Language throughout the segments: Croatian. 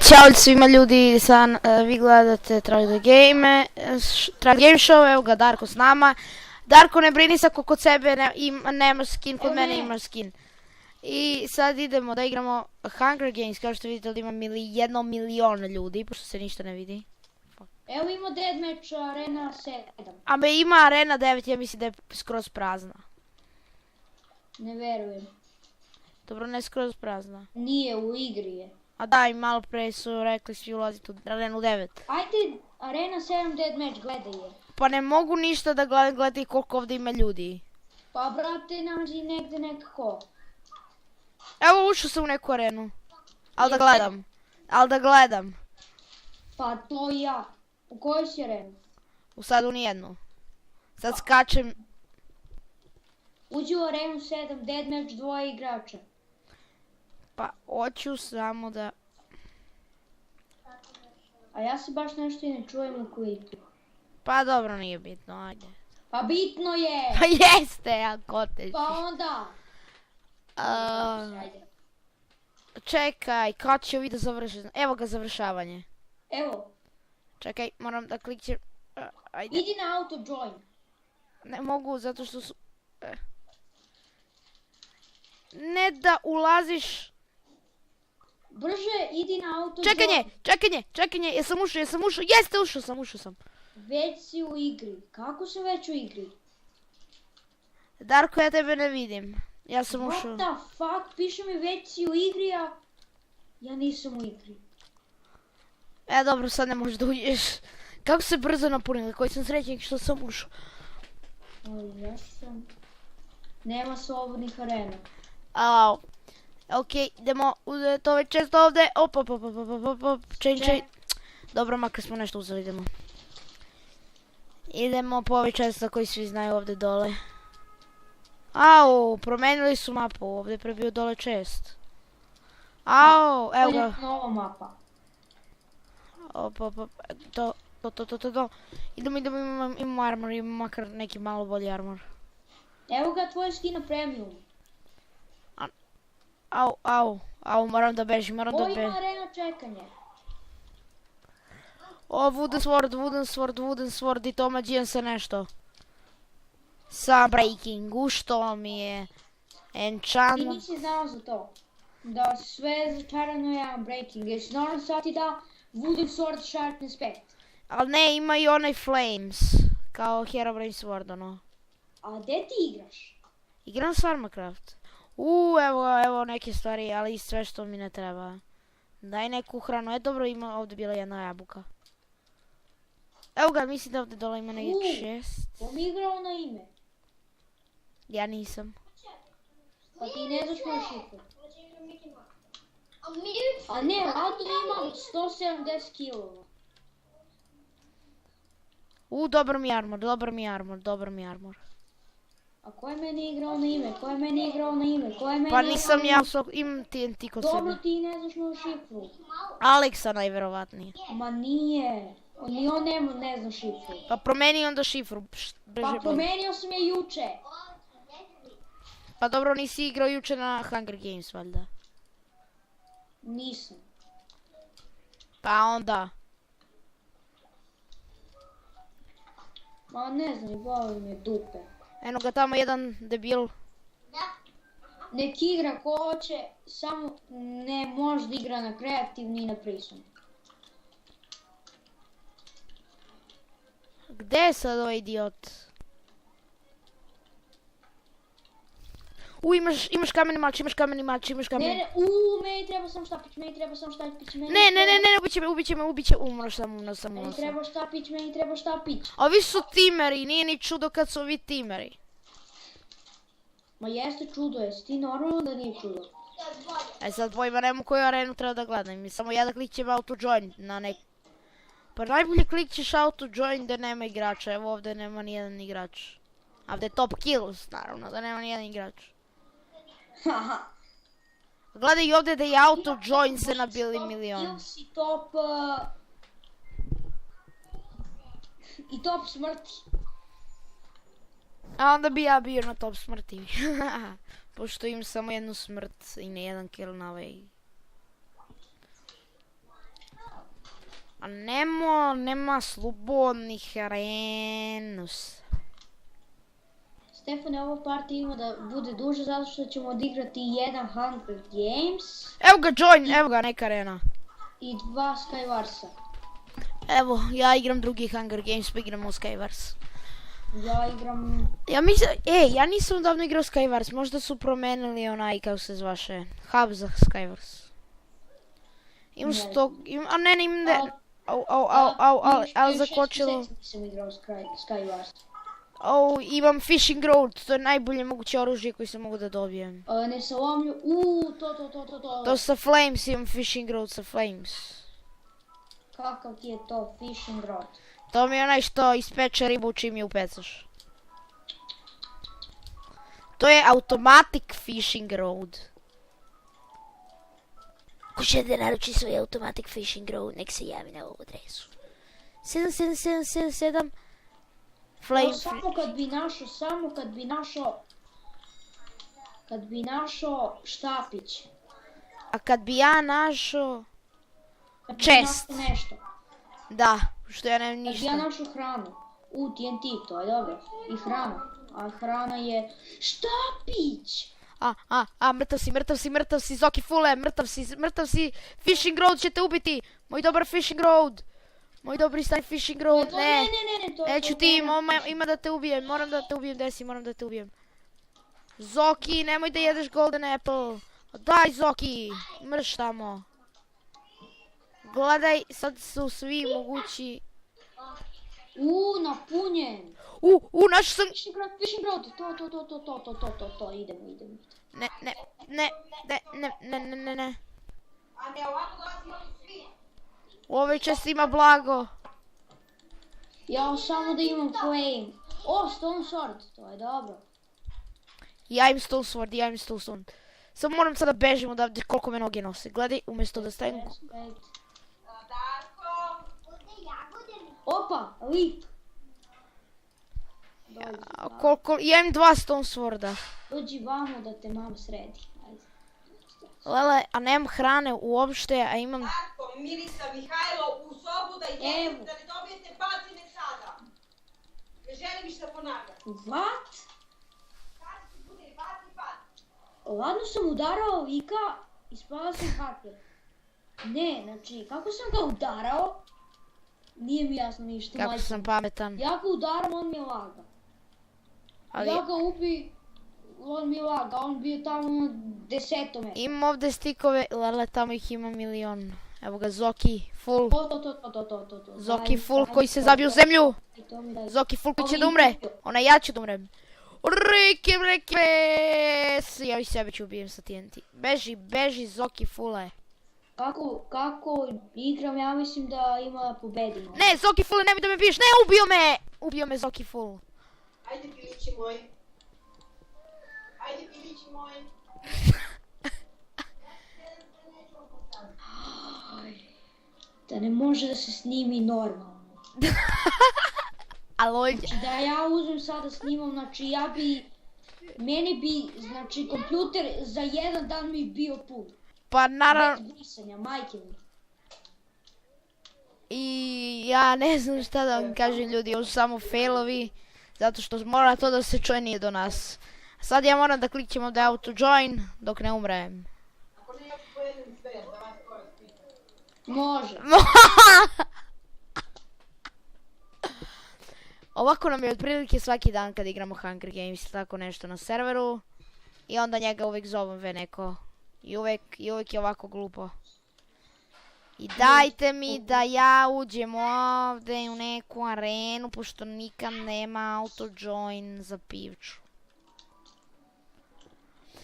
Ćao svima ljudi, vi gledate Try the Game Show, evo ga Darko s nama. Darko, ne brini se kod sebe nema skin, kod mene ima skin. I sad idemo da igramo Hunger Games, kao što vidite ovdje ima 1 milion ljudi, pošto se ništa ne vidi. Evo ima Deathmatch Arena 7. A me ima Arena 9, ja mislim da je skroz prazna. Ne verujem. Dobro, ne skroz prazna. Nije, u igri je. A daj, malo pre su rekli svi ulaziti u Arenu 9. Ajde, Arena 7 Deathmatch, gledaj je. Pa ne mogu ništa da gledati koliko ovdje ima ljudi. Pa brate, nađi negdje nekako. Evo, ušao sam u neku arenu. Ali da gledam. Pa to i ja. U kojoj si arenu? Sad u nijednu. Sad skačem. Uđi u Arenu 7, Deathmatch 2 igrača. Pa, hoću samo da... A ja se baš nešto i ne čujem u klipu. Pa dobro, nije bitno, ajde. Pa bitno je! Pa jeste, ja koteši. Pa onda! Ajde. Čekaj, kad će vi da završiti? Evo ga završavanje. Evo. Čekaj, moram da klikćem. Ajde. Idi na auto join. Ne mogu, zato što su... Ne da ulaziš... Brže, idi na auto Čekanje, jesam ušao, jeste ušao sam. Već si u igri. Kako sam već u igri? Darko, ja tebe ne vidim. Ja sam ušao. What the fuck? Piše mi već si u igri, a ja nisam u igri. Dobro, sad ne možeš da uđeš. Kako se brzo napunili, koji sam srećnik što sam ušao. Ja sam... Nema slobodnih arena. Okej, idemo uzeti ove često ovdje. Change. Dobro, makar smo nešto uzeli, idemo. Idemo po ove često koji svi znaju ovdje dole. Promenili su mapu, ovdje je prebio dole čest. Evo ga. Nova mapa. To. Idemo, imamo armor, imamo makar neki malo bolji armor. Evo ga tvoj skin na premium. Moram da bežim, Ovo ima arena čekanje. Wooden sword i to mađijem se nešto. Sa breakingu, što mi je enchant. Ti nisi znao za to. Da sve začarano je breaking. Jesi naravno sad ti da Wooden sword sharpness 5. Ali ne, ima i onaj flames. Kao Herobrine sword, ono. A gdje ti igraš? Igram s Farmacraft. Evo neke stvari, ali sve što mi ne treba. Daj neku hranu, dobro, ima ovdje bila jedna jabuka. Evo ga, mislim da ovdje dole ima neki čest. On mi igrao na ime. Ja nisam. Pa ti ne znaš moju šifru. A ne, auto ima 170 kilova. Dobar mi armor. A ko je meni igrao na ime? Pa nisam ja, imam TNT kod sebe. Dobro, ti ne znaš moju šifru. Aleksa najverovatnije. Ma nije. Ni on ne zna šifru. Pa promeni onda šifru. Pa promenio sam je juče. Pa dobro, nisi igrao juče na Hunger Games, valjda. Nisam. Pa onda. Ma ne znam, boli me dupe. Eno ga tamo jedan debil. Nek igra ko hoće, samo ne može da igra na kreativni i na prison. Gde je sad ovaj idiot? Imaš kameni mač. Ne, meni treba sam štapić. Ne, ubiće me, umro sam. Meni treba štapić. Ovi su timeri, nije ni čudo kad su ovi timeri. Ma jeste čudo, jesi ti normalno da nije čudo? Sad pojma nemo koju arenu treba da gledam, samo ja da klikćem auto join na nek... Pa najbolje klikćeš auto join da nema igrača, evo ovdje nema nijedan igrač. A ovdje je top kills, naravno, da nema nijedan igrač. Gledaj i ovdje da je auto join se nabili milion. Top kills i top... I top smrti. A onda bi ja bio na top smrti. Pošto imam samo jednu smrt i ne jedan kill na ovaj. nema slobodnih arenus. Stefane, ova partija ima da bude duže zato što ćemo odigrati jedan Hunger Games Evo ga join, evo ga neka arena. i 2 Skywarsa. Evo, ja igram drugi Hunger Games, pa igramo u Skywars. Ja igram... Ja mislim, ja nisam davno igrao Skywars, možda su promenili onaj, kako se zvaše, hub za Skywars. Imam Ne. a ne, imam da... Au, zakočilo. 6 mjeseci nisam igrao Skywars. Imam Fishing Rod, to je najbolje moguće oružje koje sam mogu da dobijem. Ne sa lomlju, to. To sa Flames, imam Fishing Rod sa Flames. Kakav ti je to fishing rod? To mi je onaj što ispeče ribu čim je upecaš. To je automatic fishing rod. Ko će da naruči svoj automatic fishing rod, nek se javi na ovu adresu. 7777 Flame. Samo kad bi našao štapić. A kad bi ja našao... Kad bi Chest. našao nešto. Da, što ja nemam Kad bi ja ništa. našao hranu. TNT, to je dobro. I hrana. A hrana je štapić! Mrtav si, Zoki Fule, mrtav si, Fishing Road će te ubiti, moj dobar Fishing Road, moj dobri stari Fishing Road, ne, to je neću to, ti, ne. ima da te ubijem, moram da te ubijem, Desi, moram da te ubijem. Zoki, nemoj da jedeš Golden Apple, daj Zoki, mrš tamo. Gledaj, sad su svi mogući. Napunjen! Našao sam... Fishing rod, to, idemo. Ne. U ovoj česti ima blago. Ja samo da imam flame. Stone sword, to je dobro. Ja im stone sword. Samo moram sada bežim odavde koliko me noge nose. Gledaj, umjesto da stavim... Opa, lik. Ja imam 2 stone sworda. Dođi vamo da te mama sredi. Ajde. Lele, a nemam hrane uopšte, a imam... Darko, Milica, Mihajlo, u sobu da jedem, Evo. da ne dobijete bacine sada. Ne želim više da ponavljam. What? Kad ti bude baci. Ladno sam udarao lika i spala sam haker. Ne, znači, kako sam ga udarao? Nije mi jasno ništa. Kako majko. sam pametan. Ja ga udaram, on mi laga. Ali Ja ga ubi, on mi laga, on bio tamo na 10. mestu. imam ovdje stikove, lele, tamo ih ima milion. Evo ga, Zoki, full. To. Zoki Daj, full daj, koji se to, zabio u to. zemlju. Daj, to mi daj. Zoki full koji će Ovo da umre. nije. Ona ja ću da umrem. Reke. Ja i sebe ću ubijem sa TNT. Beži Zoki fulle. Kako igram, ja mislim da ima da pobedimo. Ne, Zoki fulle, nemoj da me biješ. Ne, ubio me Zoki full. Ajde, pilići moj. Da ne može da se snimi normalno. Alo, Znači da ja uzmem sada snimam, znači meni bi, znači kompjuter za jedan dan mi bio pun. pa naravno, Bez brisanja, majke mi. i ja ne znam šta da vam kažem ljudi, ovo su samo failovi, zato što mora to da se čuje nije do nas. Sad ja moram da klikćem ovdje auto join dok ne umrem. Ako ne, ja ću pojedem sve, da vas koristim. Može. Ovako nam je otprilike svaki dan kad igramo Hunger Games ili tako nešto na serveru. I onda njega uvijek zove neko. I uvijek je ovako glupo. I dajte mi da ja uđem ovdje u neku arenu, pošto nikam nema auto join za pivču.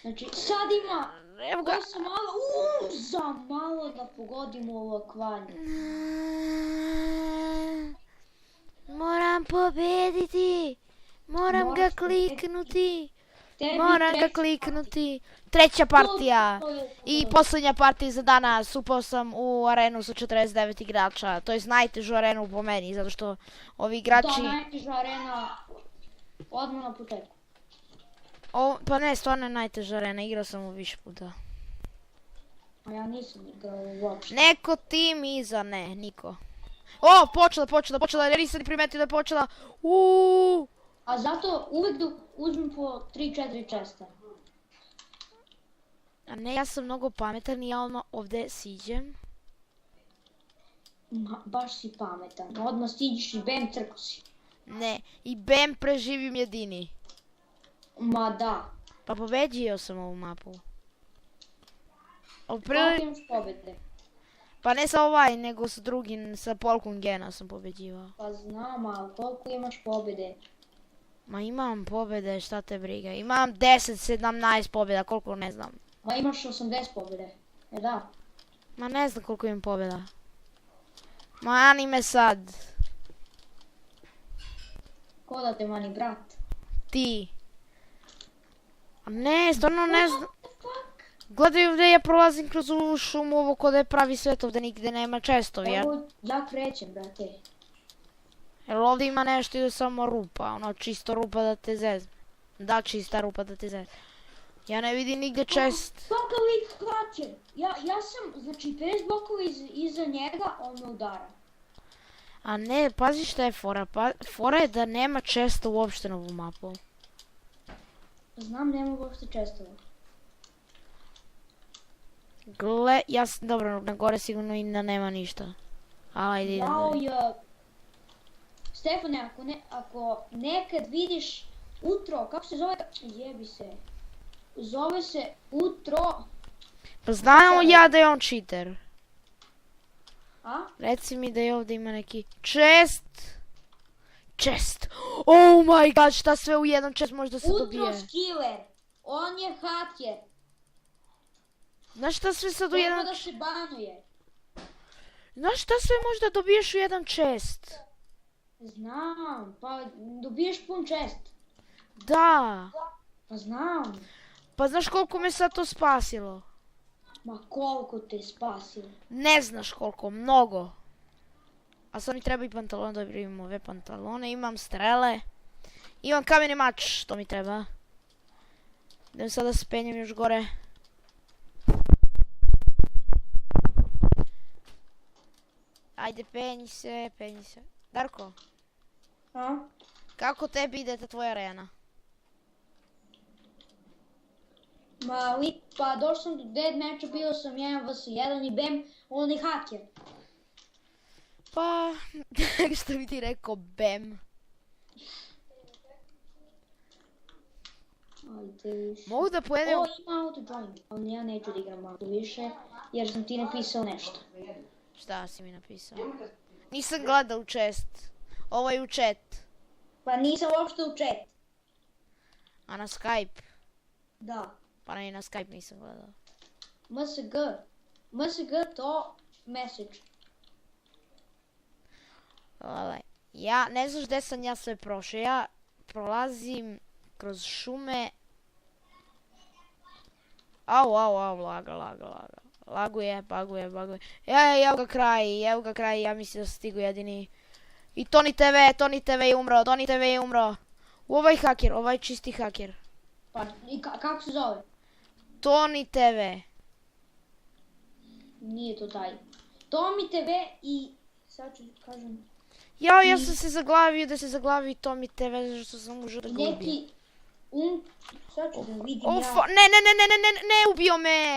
Znači sad ima, Evo ga. ovo sam malo, za malo da pogodimo ovo akvanje. Moram pobediti. Moram ga Moraš kliknuti. Tebi Moram ga treći- kliknuti. Treća partija. To je- I posljednja partija za danas. Upao sam u arenu sa 49 igrača. To je najtežu arenu po meni, zato što ovi igrači... Da, najteža arena odmah na početku. Pa ne, stvarno je najteža arena, igrao sam u više puta. A ja nisam igrao uopšte. Neko tim iza, ne, niko. O, počela, jer nisam ni primetio da je počela. Uuuu. A zato uvek dok uzmem po 3-4 česta. A ne, ja sam mnogo pametan i ja odmah ovdje siđem. Baš si pametan. Odmah stiđeš i bam, crko si. Ne, i bam, preživim jedini. Ma da. Pa pobeđio sam ovu mapu. Kako imaš pobjede? Pa ne sa ovaj, nego sa drugim, sa Polkom Gena sam pobeđivao. Pa znam, ali koliko imaš pobjede? Ma imam pobjede, šta te briga. Imam 10-17 pobjeda, koliko ne znam. Ma imaš 80 pobjede. Da. Ma ne znam koliko imam pobjeda. Mani me sad. Ko da te mani, brat? Ti. A ne, stvarno ne znam. Gledaj ovdje, ja prolazim kroz ovu šumu, ovo kod je pravi svet, ovdje nigdje nema čestovi. Evo, ja krećem, brate. Jer ovdje ima nešto ili samo rupa, ono čisto rupa da te zezme. Da, čista rupa da te zezme. Ja ne vidim nigdje čest. Kakav lik haker? Ja sam, znači 50 blokova iza njega, on me udara. A ne, pazi šta je fora. Fora je da nema česta uopšte na ovu mapu. Znam, nema uopšte čestova. Gle, dobro, na gore sigurno i da nema ništa. Ajde, idem. Jao je... Stefane, ako nekad vidiš utro, kako se zove? Jebi se. Zove se utro... Pa znamo ja da je on cheater. A? Reci mi da je ovdje ima neki chest. Chest. Oh my god, šta sve u jedan chest može da se dobije. Utro skiller. On je haker. Znaš šta sve sad u Treba jedan... da se banuje. Znaš šta sve možeš da dobiješ u jedan chest? Znam, pa dobiješ pun čest. Da. Pa znam. Pa znaš koliko me sad to spasilo? Ma koliko te spasilo. Ne znaš koliko, mnogo. A sad mi treba i pantalon, dobro imam ove pantalone, imam strele. Imam kameni mač, to mi treba. Idem sada se penjem još gore. Ajde, penji se, penji se. Darko, A? kako tebi ide ta tvoja arena? Ma pa došao sam do dead matcha, bio sam 1vs1 i bam, on je haker. Pa, što bi ti rekao, bam. Ajde više. Mogu da pojedem... O, ima auto join, ali ja neću da igram auto više, jer sam ti napisao nešto. Šta si mi napisao? Nisam gledao u chest. Ovo je u chat. Pa nisam uopšte u chat. A na Skype? Da. Pa ne, na Skype nisam gledao. MSG to message. Ja, ne znaš gdje sam ja sve prošao. Ja prolazim kroz šume. Au, laga. Laguje. Evo ga kraj, ja mislim da sam stigu jedini. I Tony TV je umro. Ovaj haker, ovaj čisti haker. Pa, i kako se zove? Tony TV. Nije to taj. Tommy TV i... Sad ću kažem... Ja sam se zaglavio da se zaglavi Tommy TV, zašto sam užao da ga ubijem. Neki... Sad ću da vidim ja... Ne,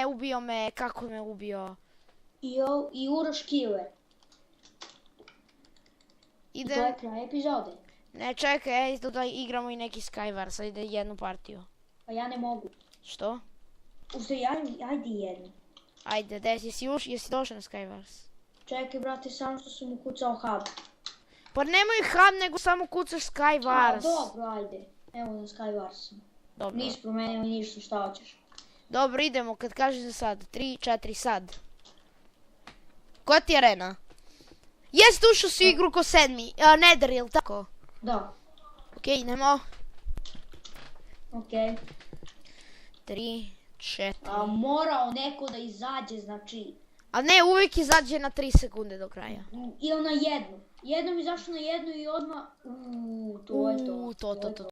ubio me, kako me ubio? I Uroš Killer. I to je kraj epizode. Ne, čekaj, da igramo i neki Skywars, ajde jednu partiju. Pa ja ne mogu. Što? Ajde jednu. Ajde, jesi došao na Skywars? Čekaj, brate, samo što sam ukucao hub. Pa nemoj hub, nego samo kucaš Skywars. Dobro, ajde. Evo na Skywars. Dobro. Nisi promenio ništa, šta hoćeš. Dobro, idemo, kad kažeš za sad. 3, 4, sad. Koja ti je arena? Jeste ušao si u igru ko 7. Nether, jel tako? Da. Okej, idemo. Okej. 3, 4. A morao neko da izađe, znači... A ne, uvijek izađe na 3 sekunde do kraja. Ili na jednu. Jednom izašao na jednu i odmah... To je to. To.